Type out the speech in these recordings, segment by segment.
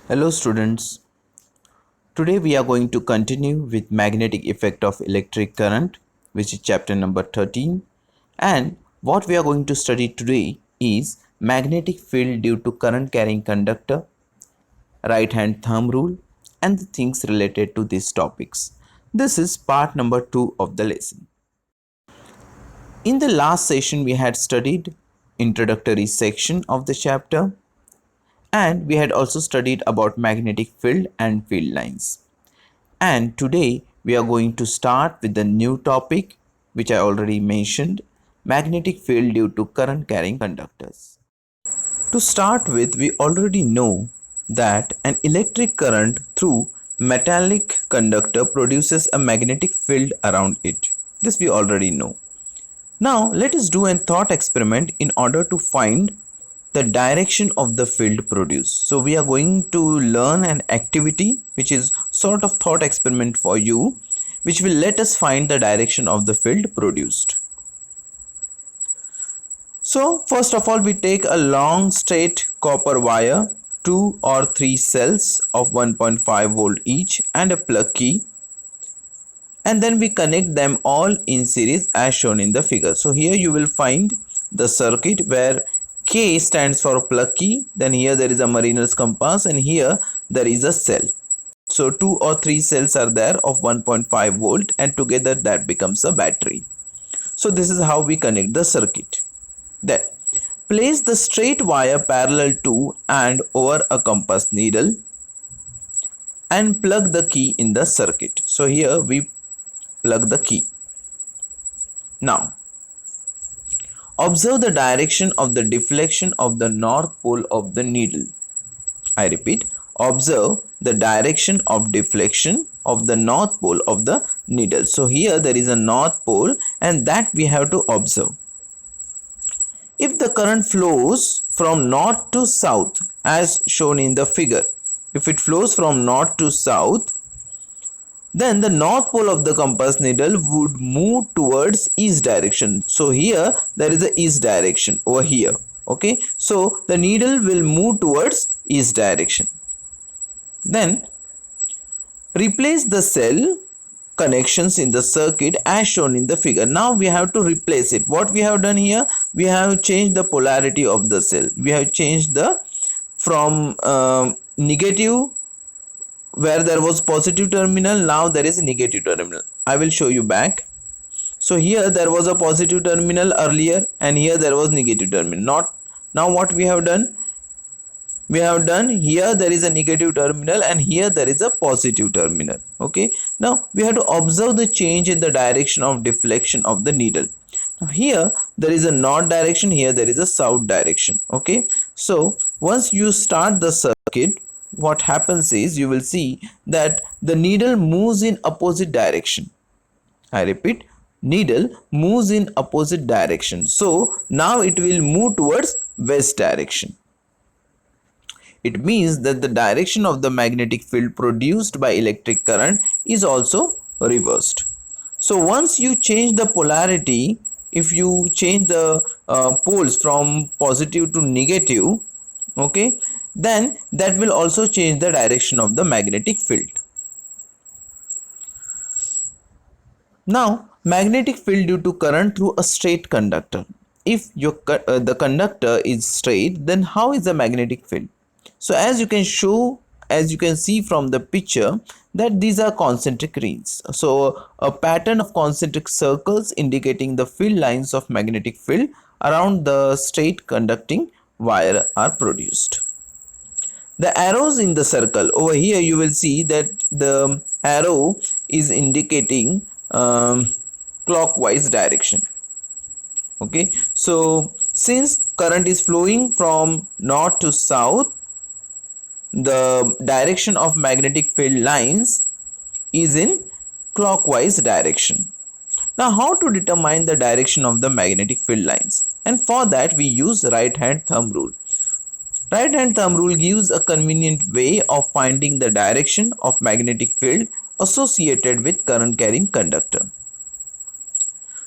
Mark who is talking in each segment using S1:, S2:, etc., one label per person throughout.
S1: Hello students, today we are going to continue with magnetic effect of electric current, which is chapter number 13, and what we are going to study today is magnetic field due to current carrying conductor, right hand thumb rule, and the things related to these topics. This is part number 2 of the lesson. In the last session we had studied introductory section of the chapter, and we had also studied about magnetic field and field lines. And today we are going to start with the new topic which I already mentioned, magnetic field due to current carrying conductors. To start with, we already know that an electric current through metallic conductor produces a magnetic field around it. This we already know. Now let us do a thought experiment in order to find the direction of the field produced. So we are going to learn an activity which is sort of thought experiment for you, which will let us find the direction of the field produced. So first of all, we take a long straight copper wire, 2 or 3 cells of 1.5 volt each and a plug key, and then we connect them all in series as shown in the figure. So here you will find the circuit where K stands for plug key, then here there is a mariner's compass, and here there is a cell. So 2 or 3 cells are there of 1.5 volt, and together that becomes a battery. So this is how we connect the circuit. Then place the straight wire parallel to and over a compass needle and plug the key in the circuit. So here we plug the key. Now observe the direction of the deflection of the north pole of the needle. I repeat, observe the direction of deflection of the north pole of the needle. So here there is a north pole and that we have to observe. If the current flows from north to south as shown in the figure, if it flows from north to south, then the north pole of the compass needle would move towards east direction. So here there is a east direction over here. Okay, so the needle will move towards east direction. Then replace the cell connections in the circuit as shown in the figure. Now we have to replace it. What we have done here, we have changed the polarity of the cell. We have changed the from negative, where there was positive terminal, now there is a negative terminal. I will show you back. So here there was a positive terminal earlier and here there was negative terminal. Now what we have done? We have done here there is a negative terminal and here there is a positive terminal. Okay, now we have to observe the change in the direction of deflection of the needle. Now here there is a north direction, here there is a south direction. Okay, so once you start the circuit, what happens is you will see that the needle moves in opposite direction. I repeat, needle moves in opposite direction. So now it will move towards west direction. It means that the direction of the magnetic field produced by electric current is also reversed. So once you change the polarity, if you change the poles from positive to negative, okay, then that will also change the direction of the magnetic field. Now magnetic field due to current through a straight conductor. If the conductor is straight, then how is the magnetic field? So as you can see from the picture that these are concentric rings. So a pattern of concentric circles indicating the field lines of magnetic field around the straight conducting wire are produced. The arrows in the circle over here, you will see that the arrow is indicating clockwise direction. Okay, so since current is flowing from north to south, the direction of magnetic field lines is in clockwise direction. Now how to determine the direction of the magnetic field lines? And for that we use right hand thumb rule. Right hand thumb rule gives a convenient way of finding the direction of magnetic field associated with current carrying conductor.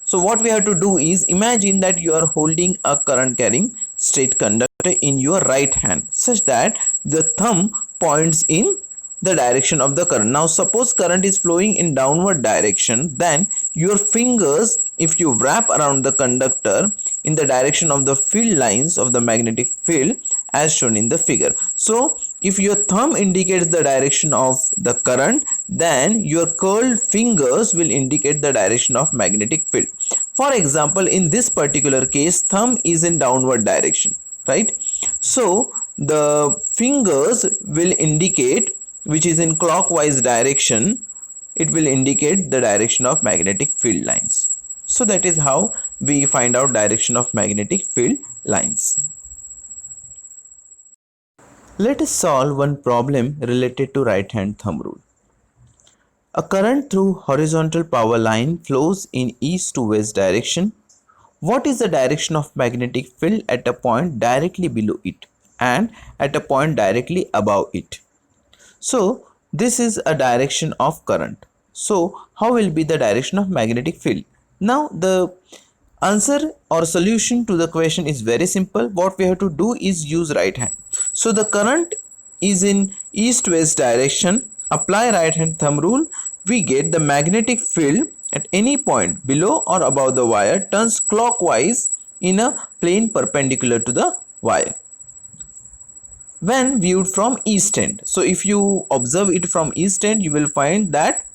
S1: So what we have to do is imagine that you are holding a current carrying straight conductor in your right hand such that the thumb points in the direction of the current. Now suppose current is flowing in downward direction, then your fingers, if you wrap around the conductor in the direction of the field lines of the magnetic field as shown in the figure. So if your thumb indicates the direction of the current, then your curled fingers will indicate the direction of magnetic field. For example, in this particular case, thumb is in downward direction, right? So the fingers will indicate, which is in clockwise direction, it will indicate the direction of magnetic field lines. So that is how we find out direction of magnetic field lines. Let us solve one problem related to right hand thumb rule. A current through horizontal power line flows in east to west direction. What is the direction of magnetic field at a point directly below it and at a point directly above it? So this is a direction of current. So how will be the direction of magnetic field? Now the answer or solution to the question is very simple. What we have to do is use right hand. So the current is in east-west direction. Apply right hand thumb rule. We get the magnetic field at any point below or above the wire turns clockwise in a plane perpendicular to the wire when viewed from east end. So if you observe it from east end, you will find that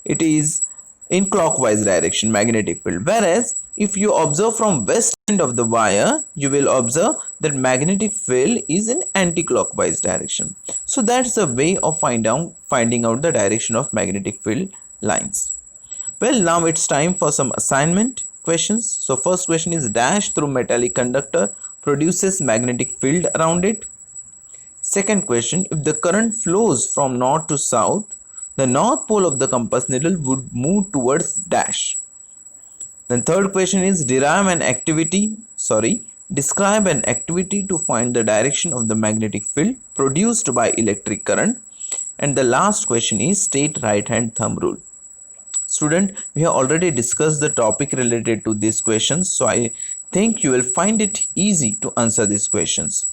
S1: it is in clockwise direction magnetic field, whereas if you observe from west end of the wire, you will observe that magnetic field is in anti-clockwise direction. So that's the way of finding out the direction of magnetic field lines. Well, now it's time for some assignment questions. So first question is, dash through metallic conductor produces magnetic field around it. Second question, if the current flows from north to south, the north pole of the compass needle would move towards dash. Then third question is, describe an activity to find the direction of the magnetic field produced by electric current. And the last question is, state right hand thumb rule. Student, we have already discussed the topic related to these questions, so I think you will find it easy to answer these questions.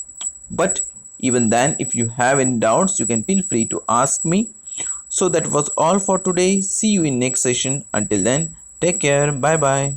S1: But even then, if you have any doubts, you can feel free to ask me. So that was all for today. See you in next session. Until then, take care. Bye bye.